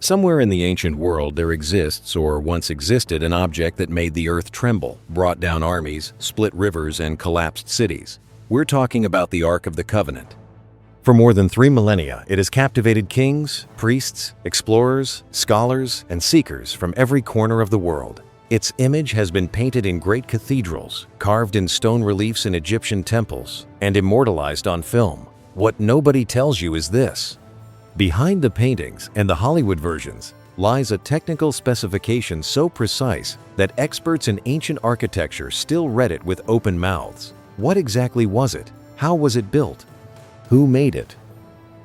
Somewhere in the ancient world there exists or once existed an object that made the earth tremble, brought down armies, split rivers, and collapsed cities. We're talking about the Ark of the Covenant. For more than 3 millennia, it has captivated kings, priests, explorers, scholars, and seekers from every corner of the world. Its image has been painted in great cathedrals, carved in stone reliefs in Egyptian temples, and immortalized on film. What nobody tells you is this: behind the paintings and the Hollywood versions lies a technical specification so precise that experts in ancient architecture still read it with open mouths. What exactly was it? How was it built? Who made it?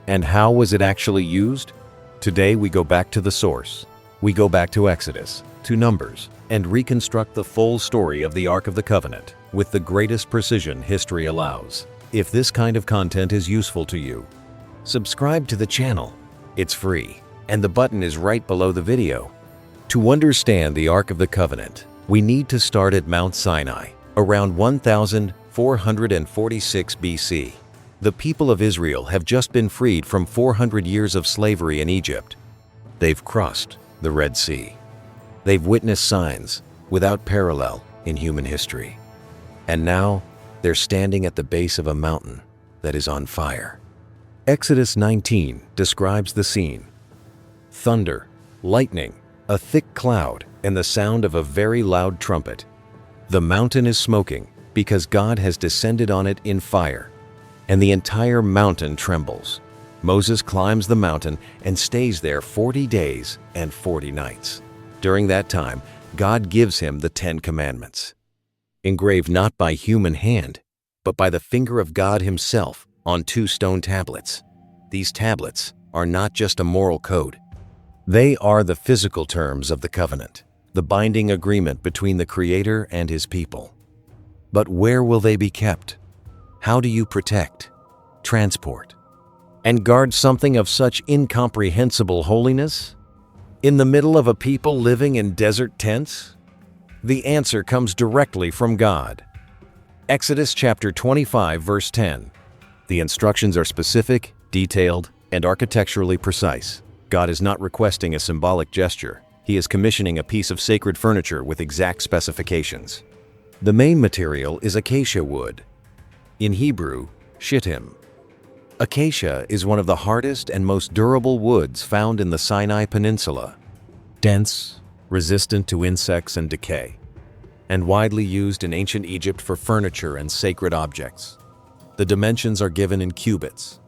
And how was it actually used? Today we go back to the source. We go back to Exodus, to Numbers, and reconstruct the full story of the Ark of the Covenant with the greatest precision history allows. If this kind of content is useful to you, subscribe to the channel. It's free, and the button is right below the video. To understand the Ark of the Covenant, we need to start at Mount Sinai, around 1446 BC. The people of Israel have just been freed from 400 years of slavery in Egypt. They've crossed the Red Sea. They've witnessed signs without parallel in human history. And now, they're standing at the base of a mountain that is on fire. Exodus 19 describes the scene. Thunder, lightning, a thick cloud, and the sound of a very loud trumpet. The mountain is smoking because God has descended on it in fire, and the entire mountain trembles. Moses climbs the mountain and stays there 40 days and 40 nights. During that time, God gives him the 10 Commandments, engraved not by human hand, but by the finger of God himself on 2 stone tablets. These tablets are not just a moral code. They are the physical terms of the covenant, the binding agreement between the Creator and his people. But where will they be kept? How do you protect, transport, and guard something of such incomprehensible holiness? In the middle of a people living in desert tents? The answer comes directly from God. Exodus chapter 25, verse 10. The instructions are specific, detailed, and architecturally precise. God is not requesting a symbolic gesture. He is commissioning a piece of sacred furniture with exact specifications. The main material is acacia wood. In Hebrew, shittim. Acacia is one of the hardest and most durable woods found in the Sinai Peninsula. Dense, resistant to insects and decay, and widely used in ancient Egypt for furniture and sacred objects. The dimensions are given in cubits: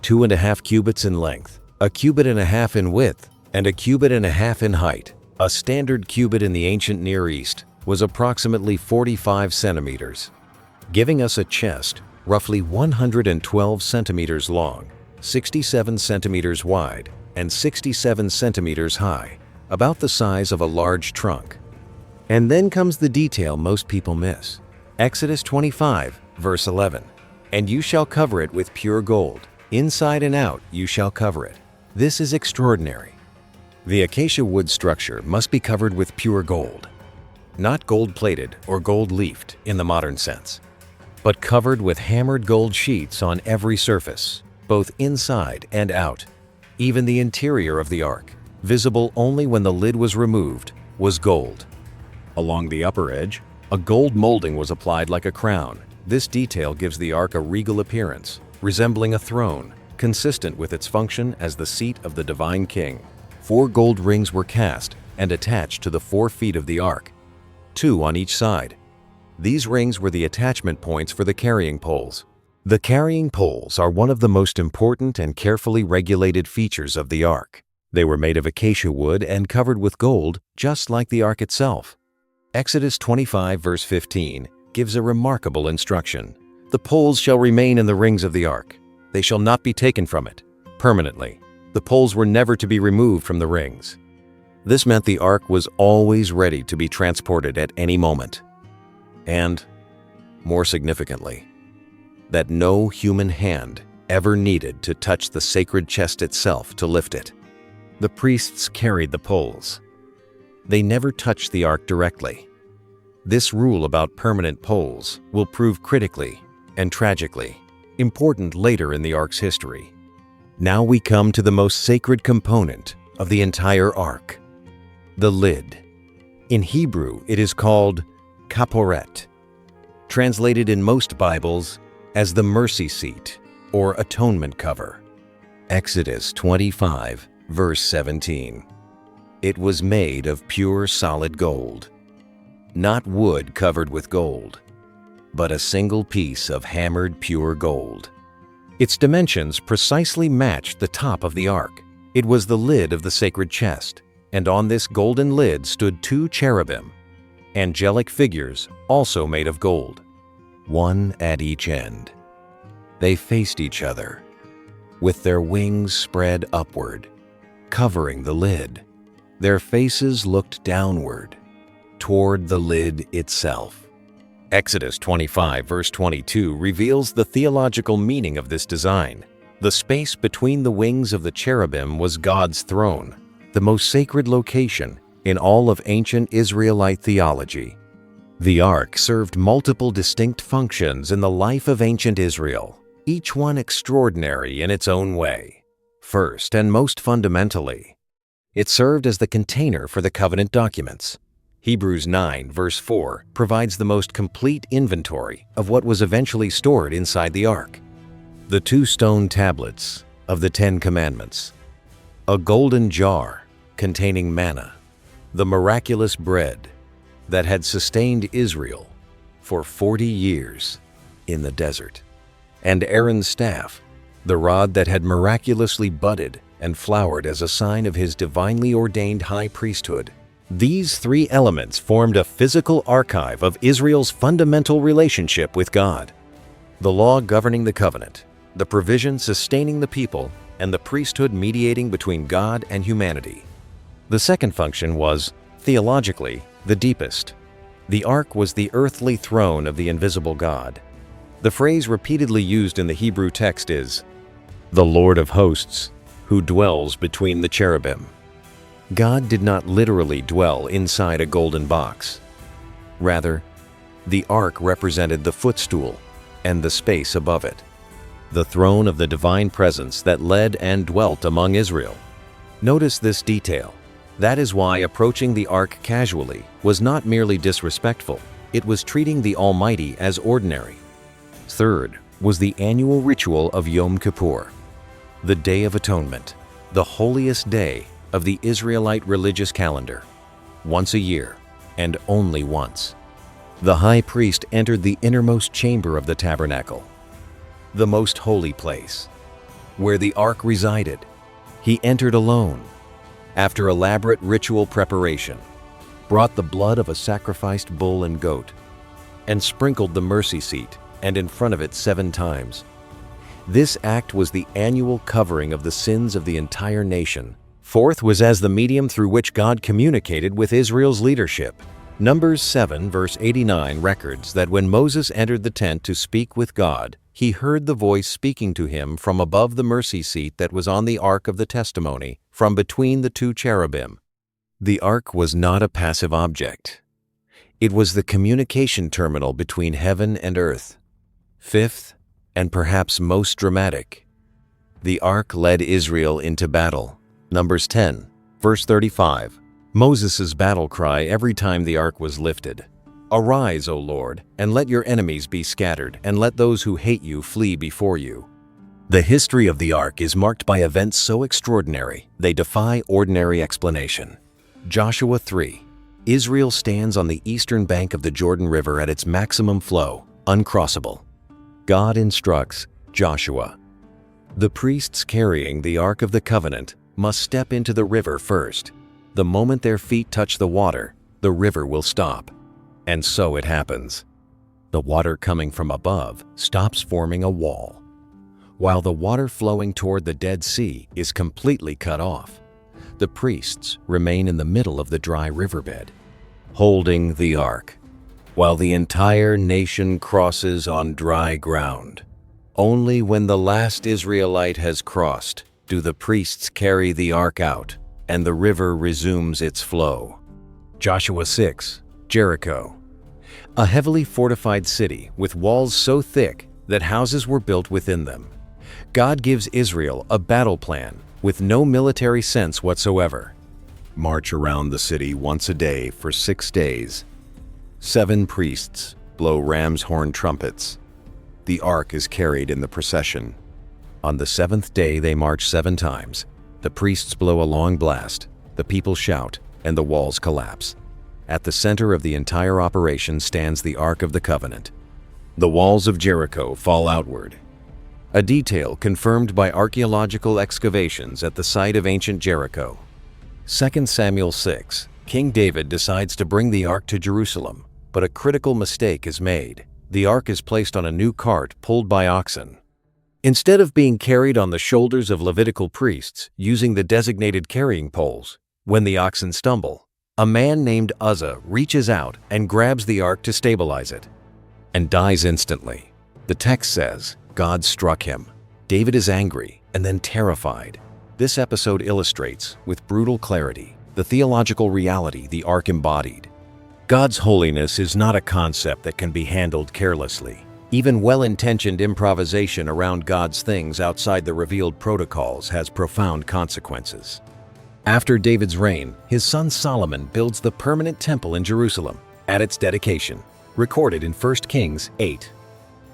2.5 cubits in length, 1.5 cubits in width, and 1.5 cubits in height. A standard cubit in the ancient Near East was approximately 45 centimeters, giving us a chest roughly 112 centimeters long, 67 centimeters wide, and 67 centimeters high, about the size of a large trunk. And then comes the detail most people miss. Exodus 25, verse 11. And you shall cover it with pure gold. Inside and out you shall cover it. This is extraordinary. The acacia wood structure must be covered with pure gold. Not gold-plated or gold-leafed in the modern sense, but covered with hammered gold sheets on every surface, both inside and out. Even the interior of the ark, visible only when the lid was removed, was gold. Along the upper edge, a gold molding was applied like a crown. This detail gives the ark a regal appearance, resembling a throne, consistent with its function as the seat of the divine king. 4 gold rings were cast and attached to the 4 feet of the ark, 2 on each side. These rings were the attachment points for the carrying poles. The carrying poles are one of the most important and carefully regulated features of the ark. They were made of acacia wood and covered with gold, just like the ark itself. Exodus 25, verse 15, gives a remarkable instruction. The poles shall remain in the rings of the ark. They shall not be taken from it permanently. The poles were never to be removed from the rings. This meant the ark was always ready to be transported at any moment. And, more significantly, that no human hand ever needed to touch the sacred chest itself to lift it. The priests carried the poles. They never touched the ark directly. This rule about permanent poles will prove critically and tragically important later in the ark's history. Now we come to the most sacred component of the entire ark. The lid. In Hebrew, it is called kaporet, translated in most Bibles as the mercy seat or atonement cover. Exodus 25, verse 17. It was made of pure solid gold, not wood covered with gold, but a single piece of hammered pure gold. Its dimensions precisely matched the top of the ark. It was the lid of the sacred chest, and on this golden lid stood 2 cherubim, angelic figures also made of gold, one at each end. They faced each other, with their wings spread upward, covering the lid. Their faces looked downward, toward the lid itself. Exodus 25, verse 22 reveals the theological meaning of this design. The space between the wings of the cherubim was God's throne, the most sacred location in all of ancient Israelite theology. The ark served multiple distinct functions in the life of ancient Israel, each one extraordinary in its own way. First and most fundamentally, it served as the container for the covenant documents. Hebrews 9, verse 4 provides the most complete inventory of what was eventually stored inside the ark. The 2 stone tablets of the 10 Commandments, a golden jar containing manna, the miraculous bread that had sustained Israel for 40 years in the desert, and Aaron's staff, the rod that had miraculously budded and flowered as a sign of his divinely ordained high priesthood. These 3 elements formed a physical archive of Israel's fundamental relationship with God. The law governing the covenant, the provision sustaining the people, and the priesthood mediating between God and humanity. The second function was, theologically, the deepest. The ark was the earthly throne of the invisible God. The phrase repeatedly used in the Hebrew text is, "the Lord of hosts, who dwells between the cherubim." God did not literally dwell inside a golden box. Rather, the ark represented the footstool and the space above it, the throne of the divine presence that led and dwelt among Israel. Notice this detail. That is why approaching the ark casually was not merely disrespectful, it was treating the Almighty as ordinary. Third was the annual ritual of Yom Kippur, the Day of Atonement, the holiest day of the Israelite religious calendar. Once a year, and only once, the high priest entered the innermost chamber of the tabernacle, the most holy place, where the ark resided. He entered alone, after elaborate ritual preparation, brought the blood of a sacrificed bull and goat, and sprinkled the mercy seat and in front of it 7 times. This act was the annual covering of the sins of the entire nation. Fourth was as the medium through which God communicated with Israel's leadership. Numbers 7, verse 89 records that when Moses entered the tent to speak with God, he heard the voice speaking to him from above the mercy seat that was on the ark of the testimony, from between the 2 cherubim. The ark was not a passive object. It was the communication terminal between heaven and earth. Fifth, and perhaps most dramatic, the ark led Israel into battle. Numbers 10, verse 35. Moses' battle cry every time the ark was lifted. "Arise, O Lord, and let your enemies be scattered, and let those who hate you flee before you." The history of the ark is marked by events so extraordinary, they defy ordinary explanation. Joshua 3. Israel stands on the eastern bank of the Jordan River at its maximum flow, uncrossable. God instructs Joshua. The priests carrying the Ark of the Covenant must step into the river first. The moment their feet touch the water, the river will stop. And so it happens. The water coming from above stops forming a wall, while the water flowing toward the Dead Sea is completely cut off. The priests remain in the middle of the dry riverbed, holding the ark, while the entire nation crosses on dry ground. Only when the last Israelite has crossed do the priests carry the ark out, and the river resumes its flow. Joshua 6. Jericho. A heavily fortified city with walls so thick that houses were built within them. God gives Israel a battle plan with no military sense whatsoever. March around the city once a day for 6 days. 7 priests blow ram's horn trumpets. The ark is carried in the procession. On the 7th day they march 7 times. The priests blow a long blast, the people shout, and the walls collapse. At the center of the entire operation stands the Ark of the Covenant. The walls of Jericho fall outward. A detail confirmed by archaeological excavations at the site of ancient Jericho. 2 Samuel 6, King David decides to bring the Ark to Jerusalem, but a critical mistake is made. The Ark is placed on a new cart pulled by oxen. Instead of being carried on the shoulders of Levitical priests using the designated carrying poles, when the oxen stumble, a man named Uzzah reaches out and grabs the ark to stabilize it, and dies instantly. The text says, God struck him. David is angry and then terrified. This episode illustrates, with brutal clarity, the theological reality the ark embodied. God's holiness is not a concept that can be handled carelessly. Even well-intentioned improvisation around God's things outside the revealed protocols has profound consequences. After David's reign, his son Solomon builds the permanent temple in Jerusalem at its dedication, recorded in 1 Kings 8.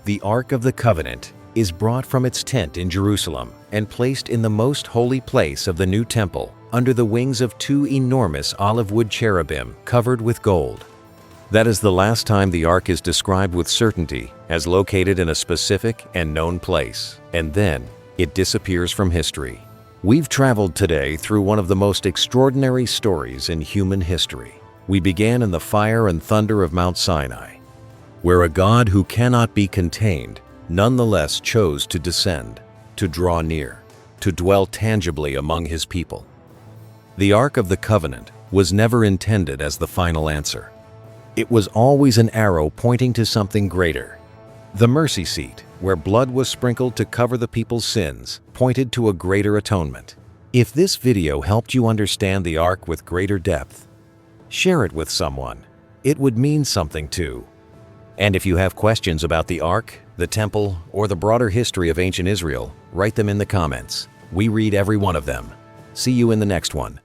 The Ark of the Covenant is brought from its tent in Jerusalem and placed in the most holy place of the new temple under the wings of 2 enormous olive wood cherubim covered with gold. That is the last time the ark is described with certainty as located in a specific and known place, and then it disappears from history. We've traveled today through one of the most extraordinary stories in human history. We began in the fire and thunder of Mount Sinai, where a God who cannot be contained nonetheless chose to descend, to draw near, to dwell tangibly among his people. The Ark of the Covenant was never intended as the final answer. It was always an arrow pointing to something greater. The mercy seat, where blood was sprinkled to cover the people's sins, pointed to a greater atonement. If this video helped you understand the Ark with greater depth, share it with someone. It would mean something too. And if you have questions about the Ark, the Temple, or the broader history of ancient Israel, write them in the comments. We read every one of them. See you in the next one.